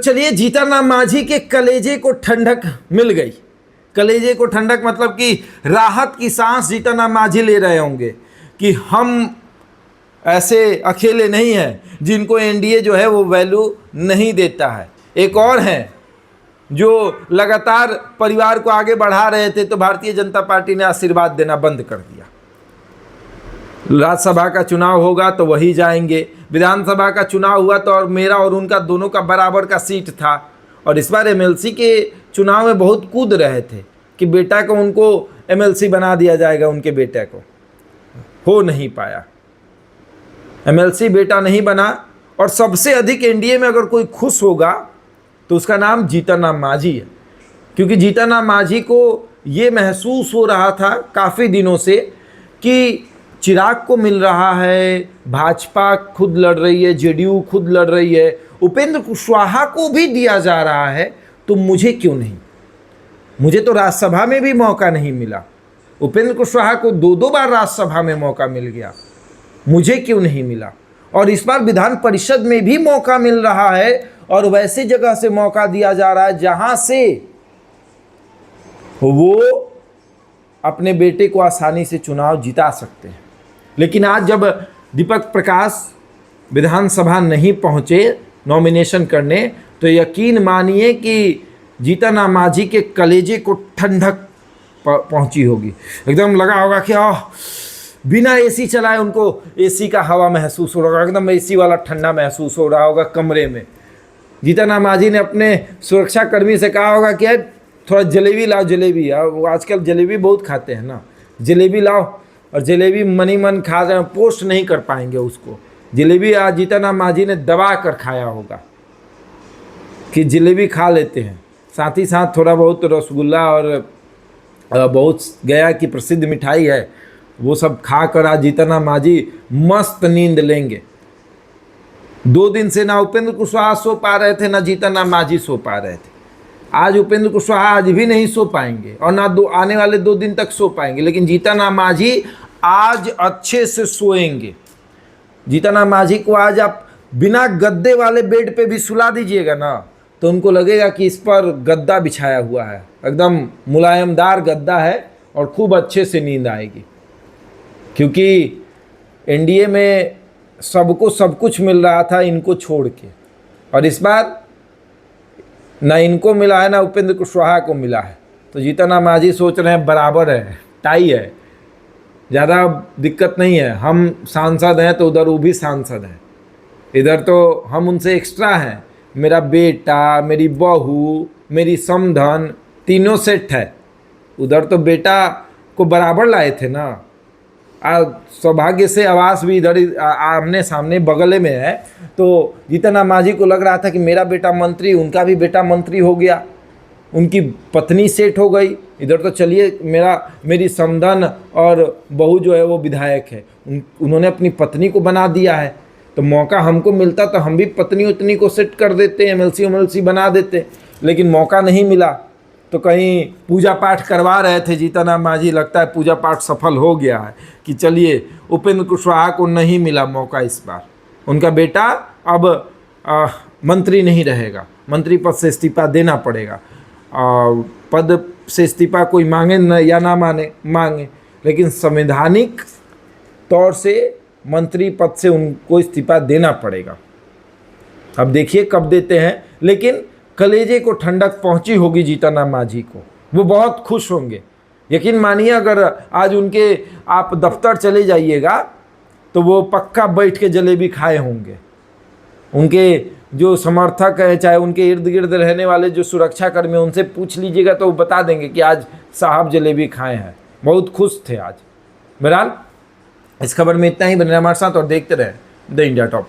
चलिए, जीतन राम मांझी के कलेजे को ठंडक मिल गई। कलेजे को ठंडक मतलब कि राहत की सांस जीतन राम मांझी ले रहे होंगे कि हम ऐसे अकेले नहीं हैं जिनको एनडीए जो है वो वैल्यू नहीं देता है। एक और हैं जो लगातार परिवार को आगे बढ़ा रहे थे, तो भारतीय जनता पार्टी ने आशीर्वाद देना बंद कर दिया। राज्यसभा का चुनाव होगा तो वही जाएंगे, विधानसभा का चुनाव हुआ तो और मेरा और उनका दोनों का बराबर का सीट था। और इस बार एमएलसी के चुनाव में बहुत कूद रहे थे कि बेटा को उनको एमएलसी बना दिया जाएगा, उनके बेटे को। हो नहीं पाया, एमएलसी बेटा नहीं बना। और सबसे अधिक एनडीए में अगर कोई खुश होगा तो उसका नाम जीतन राम मांझी है, क्योंकि जीतन राम मांझी को ये महसूस हो रहा था काफ़ी दिनों से कि चिराग को मिल रहा है, भाजपा खुद लड़ रही है, जेडीयू खुद लड़ रही है, उपेंद्र कुशवाहा को भी दिया जा रहा है, तो मुझे क्यों नहीं? मुझे तो राज्यसभा में भी मौका नहीं मिला, उपेंद्र कुशवाहा को 2 बार राज्यसभा में मौका मिल गया, मुझे क्यों नहीं मिला? और इस बार विधान परिषद में भी मौका मिल रहा है और वैसी जगह से मौका दिया जा रहा है जहां से वो अपने बेटे को आसानी से चुनाव जिता सकते हैं। लेकिन आज जब दीपक प्रकाश विधानसभा नहीं पहुंचे नॉमिनेशन करने, तो यकीन मानिए कि जीतन राम मांझी के कलेजे को ठंडक पहुंची होगी। एकदम लगा होगा कि बिना एसी चलाए उनको एसी का हवा महसूस हो रहा होगा, एकदम एसी वाला ठंडा महसूस हो रहा होगा कमरे में। जीतन राम मांझी ने अपने सुरक्षा कर्मी से कहा होगा कि थोड़ा जलेबी लाओ, जलेबी। वो आजकल जलेबी बहुत खाते हैं ना, जलेबी लाओ। और जलेबी मनी मन खा रहे हैं, पोस्ट नहीं कर पाएंगे उसको। जलेबी आज जीतन राम मांझी ने दबा कर खाया होगा कि जलेबी खा लेते हैं, साथ ही साथ थोड़ा बहुत रसगुल्ला और बहुत गया की प्रसिद्ध मिठाई है, वो सब खा कर आज जीतन राम मांझी मस्त नींद लेंगे। 2 दिन से ना उपेंद्र कुशवाहा सो पा रहे थे, ना जीतन राम मांझी सो पा रहे थे। आज उपेंद्र कुशवाहा आज भी नहीं सो पाएंगे और ना आने वाले 2 दिन तक सो पाएंगे, लेकिन जीतन राम मांझी आज अच्छे से सोएंगे। जीतन राम मांझी को आज आप बिना गद्दे वाले बेड पे भी सुला दीजिएगा ना, तो उनको लगेगा कि इस पर गद्दा बिछाया हुआ है, एकदम मुलायमदार गद्दा है और खूब अच्छे से नींद आएगी। क्योंकि एनडीए में सबको सब कुछ मिल रहा था इनको छोड़ के, और इस बार ना इनको मिला है ना उपेंद्र कुशवाहा को मिला है। तो जीतन राम मांझी सोच रहे हैं बराबर है, टाई है, ज़्यादा दिक्कत नहीं है। हम सांसद हैं तो उधर वो भी सांसद हैं, इधर तो हम उनसे एक्स्ट्रा हैं। मेरा बेटा, मेरी बहू, मेरी समधन तीनों सेट है। उधर तो बेटा को बराबर लाए थे ना। सौभाग्य से आवास भी इधर आमने सामने बगल में है, तो जीतन राम मांझी को लग रहा था कि मेरा बेटा मंत्री, उनका भी बेटा मंत्री हो गया, उनकी पत्नी सेट हो गई। इधर तो चलिए मेरी समधन और बहू जो है वो विधायक है, उन्होंने अपनी पत्नी को बना दिया है। तो मौका हमको मिलता तो हम भी पत्नी उतनी को सेट कर देते, एमएलसी बना देते, लेकिन मौका नहीं मिला। तो कहीं पूजा पाठ करवा रहे थे जीतन राम मांझी, लगता है पूजा पाठ सफल हो गया है कि चलिए उपेंद्र कुशवाहा को नहीं मिला मौका इस बार, उनका बेटा अब मंत्री नहीं रहेगा, मंत्री पद से इस्तीफा देना पड़ेगा। पद से इस्तीफा कोई मांगे न या ना मांगे, लेकिन संवैधानिक तौर से मंत्री पद से उनको इस्तीफा देना पड़ेगा। अब देखिए कब देते हैं, लेकिन कलेजे को ठंडक पहुंची होगी जीतन राम मांझी को, वो बहुत खुश होंगे। यकीन मानिए अगर आज उनके आप दफ्तर चले जाइएगा तो वो पक्का बैठ के जलेबी खाए होंगे। उनके जो समर्थक है, चाहे उनके इर्द गिर्द रहने वाले जो सुरक्षा कर्मी, उनसे पूछ लीजिएगा तो वो बता देंगे कि आज साहब जलेबी खाए हैं, बहुत खुश थे आज। बहरहाल इस खबर में इतना ही। बने हमारे साथ और देखते रहें द इंडिया टॉप।